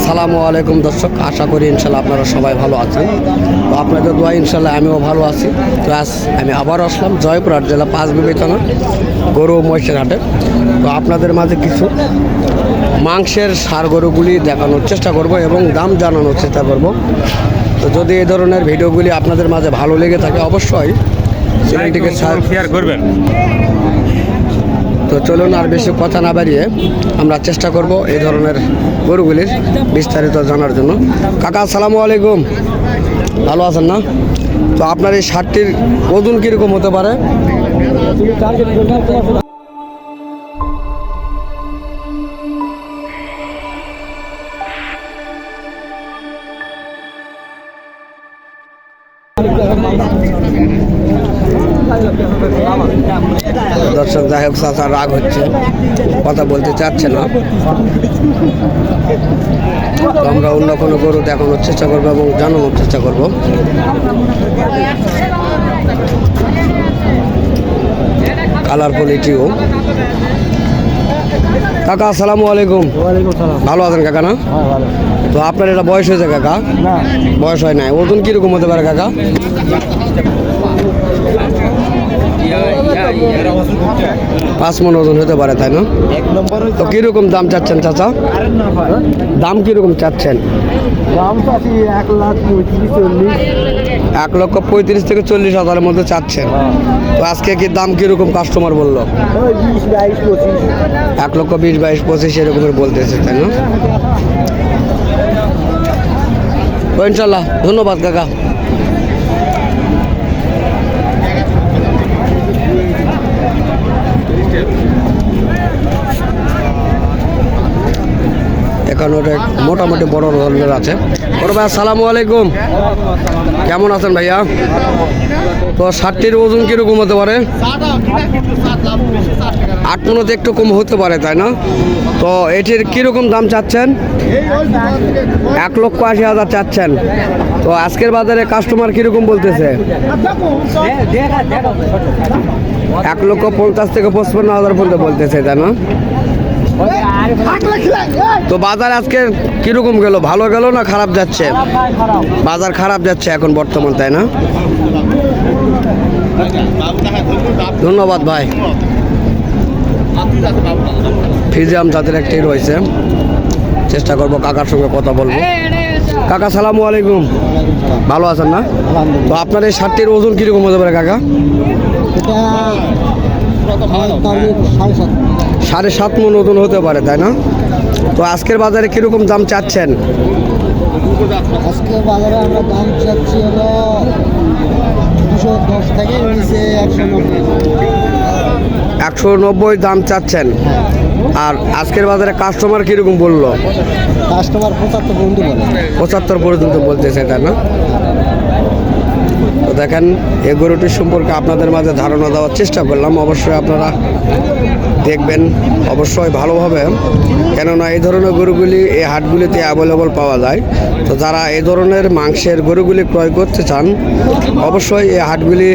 আসসালামু আলাইকুম দর্শক, আশা করি ইনশাল্লাহ আপনারা সবাই ভালো আছেন। তো আপনাদের দোয়া ইনশাল্লাহ আমিও ভালো আছি। তো আজ আমি আবার আসলাম জয়পুরহাট জেলা পাঁচবিবি থানা গরু মহিষের হাটে। তো আপনাদের মাঝে কিছু মাংসের ষাঁড় গরুগুলি দেখানোর চেষ্টা করব এবং দাম জানানোর চেষ্টা করব। তো যদি এই ধরনের ভিডিওগুলি আপনাদের মাঝে ভালো লেগে থাকে অবশ্যই চ্যানেলটিকে শেয়ার করবেন। তো চলুন আর বেশি কথা না বাড়িয়ে আমরা চেষ্টা করব এই ধরনের গরুগুলির বিস্তারিত জানার জন্য। কাকা আসসালামু আলাইকুম, ভালো আছেন না? তো আপনার এই ষাঁড়টির ওজন কীরকম হতে পারে? দর্শক যাই হোক, চাচা রাগ হচ্ছে, কথা বলতে চাচ্ছে না। তো আমরা অন্য কোনো গরু দেখানোর চেষ্টা করবো এবং জানানোর চেষ্টা করব। কালারফুল এটিও। কাকা আসসালামু আলাইকুম। ভালো আছেন কাকা? না তো আপনার এটা বয়স হয়েছে কাকা? বয়স হয় নাই। ওজন কীরকম হতে পারে কাকা? 5 মণ ওজন হতে পারে, তাই না? তো কীরকম দাম চাচ্ছেন চাচা? দাম কীরকম চাচ্ছেন? 1,35,000 থেকে 40,000 মধ্যে চাচ্ছেন। তো আজকে কি দাম কীরকম কাস্টমার বললো? 1,20,000-22,000 এরকমের বলতেছে, তাই না? তো ইনশাল্লাহ ধন্যবাদ কাকা। এখন ওটা মোটামুটি বড় ধরনের আছে। বড় ভাই আসসালামু আলাইকুম, কেমন আছেন ভাইয়া? তো ষাঁড়টির ওজন কীরকম হতে পারে? 8 মণতে একটু কম হতে পারে, তাই না? তো এটির কীরকম দাম চাচ্ছেন? 1,80,000 চাচ্ছেন। তো আজকের বাজারে কাস্টমার কীরকম বলতেছে? 1,50,000 থেকে 55,000 পর্যন্ত বলতেছে, তাই না? তো বাজার আজকে কিরকম গেল? ভালো গেল না খারাপ যাচ্ছে? বাজার খারাপ যাচ্ছে এখন বর্তমান, তাই না? ধন্যবাদ ভাই। ফিজিয়াম জাতের একটি রয়েছে, চেষ্টা করব কাকার সঙ্গে কথা বলবো। কাকা সালামু আলাইকুম, ভালো আছেন না? তো আপনার এই ষাঁড়টির ওজন কিরকম হতে পারে কাকা? 7.5 মণ ওজন হতে পারে, তাই না? তো আজকের বাজারে কিরকম দাম চাচ্ছেন? আজকের বাজারে আমরা দাম চাচ্ছি হলো 210 থেকে 190 দাম চাচ্ছেন। আর আজকের বাজারে কাস্টমার কিরকম বললো? কাস্টমার 75 পর্যন্ত বলতেছে, তাই না? তো দেখেন, এই গরুটির সম্পর্কে আপনাদের মাঝে ধারণা দেওয়ার চেষ্টা করলাম। অবশ্যই আপনারা দেখবেন অবশ্যই ভালোভাবে, কেননা এই ধরনের গরুগুলি এই হাটগুলিতে অ্যাভেলেবল পাওয়া যায়। তো যারা এই ধরনের মাংসের গরুগুলি ক্রয় করতে চান অবশ্যই এই হাটগুলি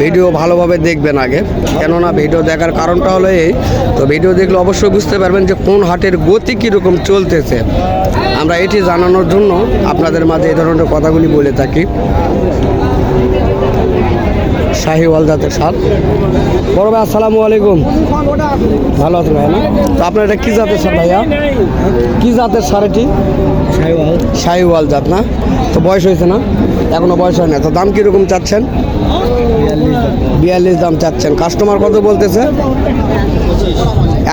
ভিডিও ভালোভাবে দেখবেন আগে, কেননা ভিডিও দেখার কারণটা হলো এই, তো ভিডিও দেখলে অবশ্যই বুঝতে পারবেন যে কোন হাটের গতি কীরকম চলতেছে। আমরা এটি জানানোর জন্য আপনাদের মাঝে এই ধরনের কথাগুলি বলে থাকি। শাহিওয়াল জাতের ষাঁড়। বড় ভাই আসসালামু আলাইকুম, ভালো আছেন ভাই? না তো আপনার এটা কী জাতের ষাঁড় ভাইয়া? কী জাতের ষাঁড় এটি? শাহিওয়াল জাত, না? তো বয়স হয়েছে না? এখনো বয়স হয় না। তো দাম কীরকম চাচ্ছেন? 42 দাম চাচ্ছেন। কাস্টমার কত বলতেছে?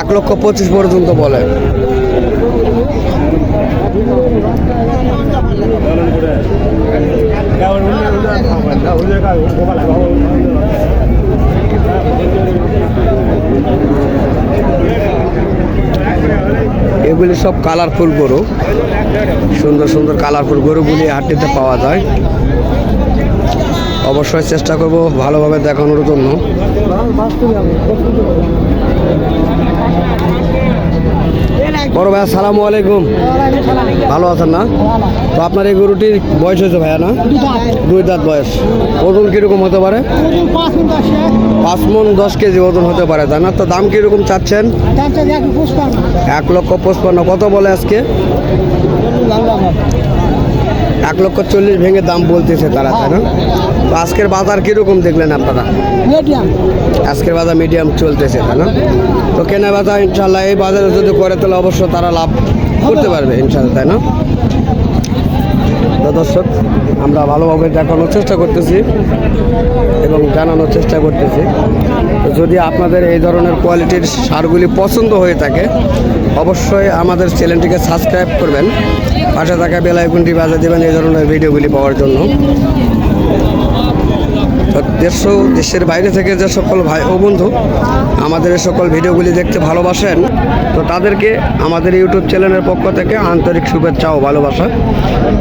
1,25,000 পর্যন্ত বলে। এগুলি সব কালারফুল গরু, সুন্দর সুন্দর কালারফুল গরুগুলি হাটটিতে পাওয়া যায়। অবশ্যই চেষ্টা করব ভালোভাবে দেখানোর জন্য। বড় ভাই আসসালামু আলাইকুম, ভালো আছেন না? তো আপনার এই গরুটির বয়স হয়েছে ভাইয়া? না 2 দাঁত বয়স। ওজন কীরকম হতে পারে? 5 মণ 10 কেজি ওজন হতে পারে, তাই না? তো দাম কীরকম চাচ্ছেন? 1,55,000। কত বলে আজকে? 1,40,000 ভেঙে দাম বলতেছে তারা, তাই না? তো আজকের বাজার কীরকম দেখলেন আপনারা? মিডিয়াম। আজকের বাজার মিডিয়াম চলতেছে, তাই না? তো কেনা বেচা ইনশাল্লাহ এই বাজারে যদি করে তাহলে অবশ্য তারা লাভ করতে পারবে ইনশাল্লাহ, তাই না? তো দর্শক, আমরা ভালোভাবে দেখানোর চেষ্টা করতেছি এবং জানানোর চেষ্টা করতেছি। তো যদি আপনাদের এই ধরনের কোয়ালিটির সারগুলি পছন্দ হয়ে থাকে অবশ্যই আমাদের চ্যানেলটিকে সাবস্ক্রাইব করবেন, পাশে থাকা বেল আইকনটি বাজিয়ে দেবেন এই ধরনের ভিডিওগুলি পাওয়ার জন্য। তো দেশের বাইরে থেকে যে সকল ভাই ও বন্ধু আমাদের এই সকল ভিডিওগুলি দেখতে ভালোবাসেন তো তাদেরকে আমাদের ইউটিউব চ্যানেলের পক্ষ থেকে আন্তরিক শুভেচ্ছা ও ভালোবাসা।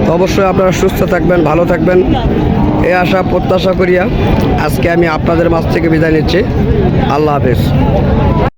তো অবশ্যই আপনারা সুস্থ থাকবেন, ভালো থাকবেন এই আশা প্রত্যাশা করিয়া আজকে আমি আপনাদের মাঝ থেকে বিদায় নিচ্ছি। আল্লাহ হাফেজ।